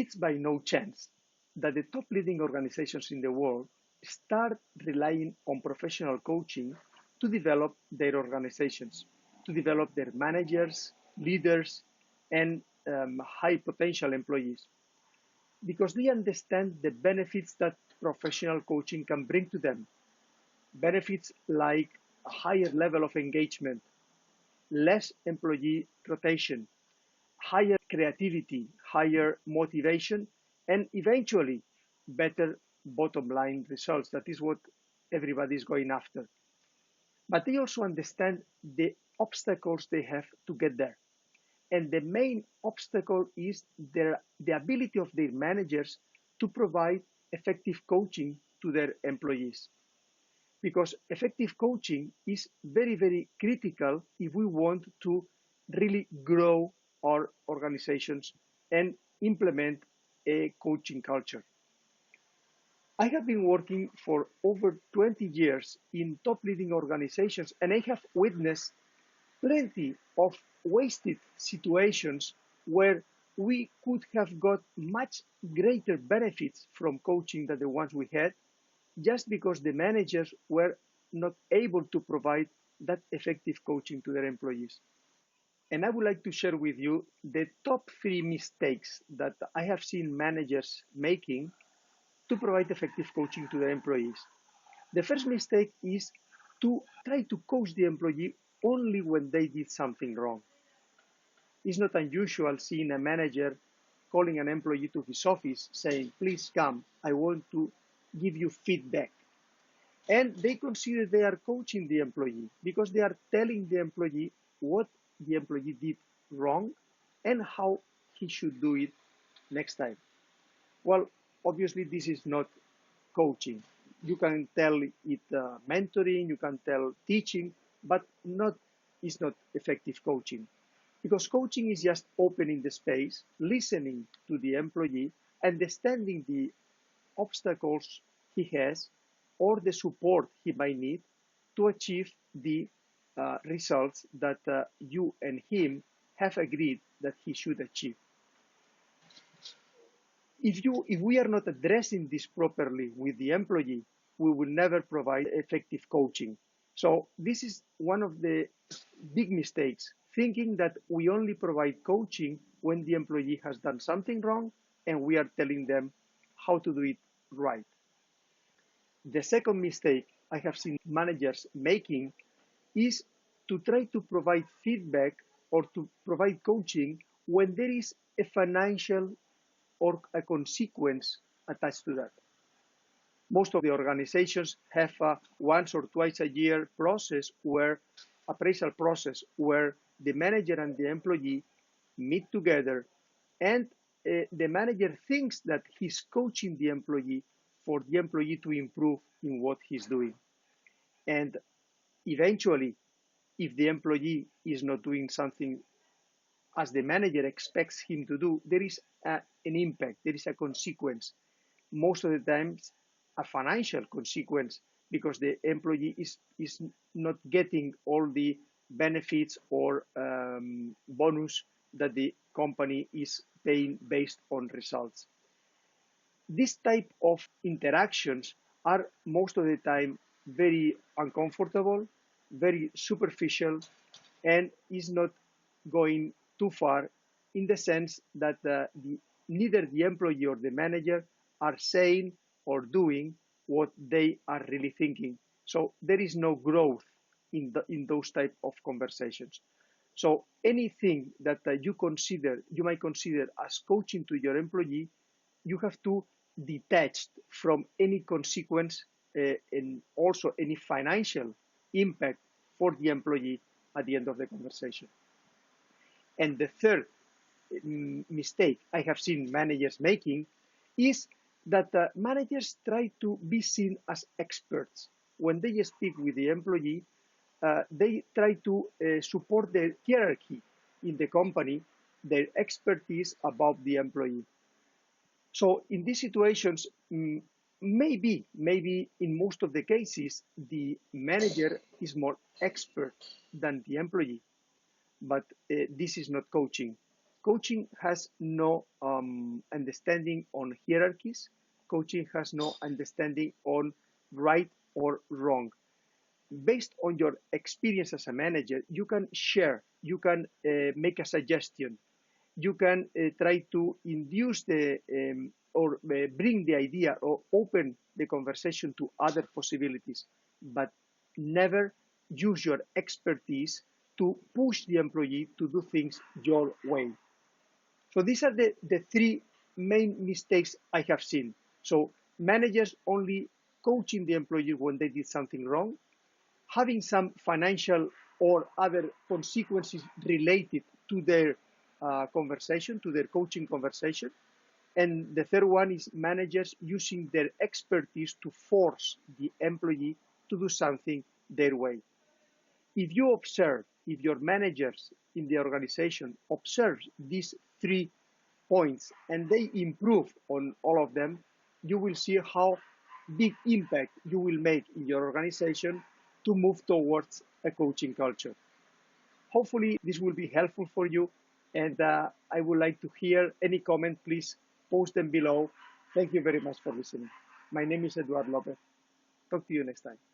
It's by no chance that the top leading organizations in the world start relying on professional coaching to develop their organizations, to develop their managers, leaders, and high potential employees, because they understand the benefits that professional coaching can bring to them. Benefits like a higher level of engagement, less employee rotation, higher creativity, higher motivation, and eventually better bottom line results. That is what everybody is going after. But they also understand the obstacles they have to get there. And the main obstacle is the ability of their managers to provide effective coaching to their employees. Because effective coaching is very, very critical if we want to really grow our organizations and implement a coaching culture. I have been working for over 20 years in top leading organizations, and I have witnessed plenty of wasted situations where we could have got much greater benefits from coaching than the ones we had, just because the managers were not able to provide that effective coaching to their employees. And I would like to share with you the top 3 mistakes that I have seen managers making to provide effective coaching to their employees. The first mistake is to try to coach the employee only when they did something wrong. It's not unusual seeing a manager calling an employee to his office saying, please come, I want to give you feedback. And they consider they are coaching the employee because they are telling the employee what the employee did wrong and how he should do it next time. Well, obviously, this is not coaching. You can tell it mentoring, you can tell teaching, but it's not effective coaching. Because coaching is just opening the space, listening to the employee, understanding the obstacles he has or the support he might need to achieve the results that you and him have agreed that he should achieve. If we are not addressing this properly with the employee, we will never provide effective coaching. So this is one of the big mistakes, thinking that we only provide coaching when the employee has done something wrong and we are telling them how to do it right. The second mistake I have seen managers making is to try to provide feedback or to provide coaching when there is a financial or a consequence attached to that. Most of the organizations have a once or twice a year appraisal process where the manager and the employee meet together, and the manager thinks that he's coaching the employee for the employee to improve in what he's doing. And eventually, if the employee is not doing something as the manager expects him to do, there is an impact, there is a consequence. Most of the times, a financial consequence, because the employee is not getting all the benefits or bonus that the company is paying based on results. This type of interactions are most of the time very uncomfortable, very superficial, and is not going too far in the sense that neither the employee or the manager are saying or doing what they are really thinking. So there is no growth in those type of conversations. So anything that you might consider as coaching to your employee, you have to detach from any consequence and also any financial impact for the employee at the end of the conversation. And the third mistake I have seen managers making is that managers try to be seen as experts. When they speak with the employee, they try to support the hierarchy in the company, their expertise above the employee. So in these situations, maybe in most of the cases, the manager is more expert than the employee. But this is not coaching. Coaching has no understanding on hierarchies. Coaching has no understanding on right or wrong. Based on your experience as a manager, you can share, you can make a suggestion, you can try to induce the or bring the idea or open the conversation to other possibilities, but never use your expertise to push the employee to do things your way. So these are the three main mistakes I have seen. So managers only coaching the employee when they did something wrong, having some financial or other consequences related to their conversation, to their coaching conversation. And the third one is managers using their expertise to force the employee to do something their way. If you observe, if your managers in the organization observe these 3 points and they improve on all of them, you will see how big impact you will make in your organization to move towards a coaching culture. Hopefully this will be helpful for you, and I would like to hear any comment. Please post them below. Thank you very much for listening. My name is Eduard Lopez. Talk to you next time.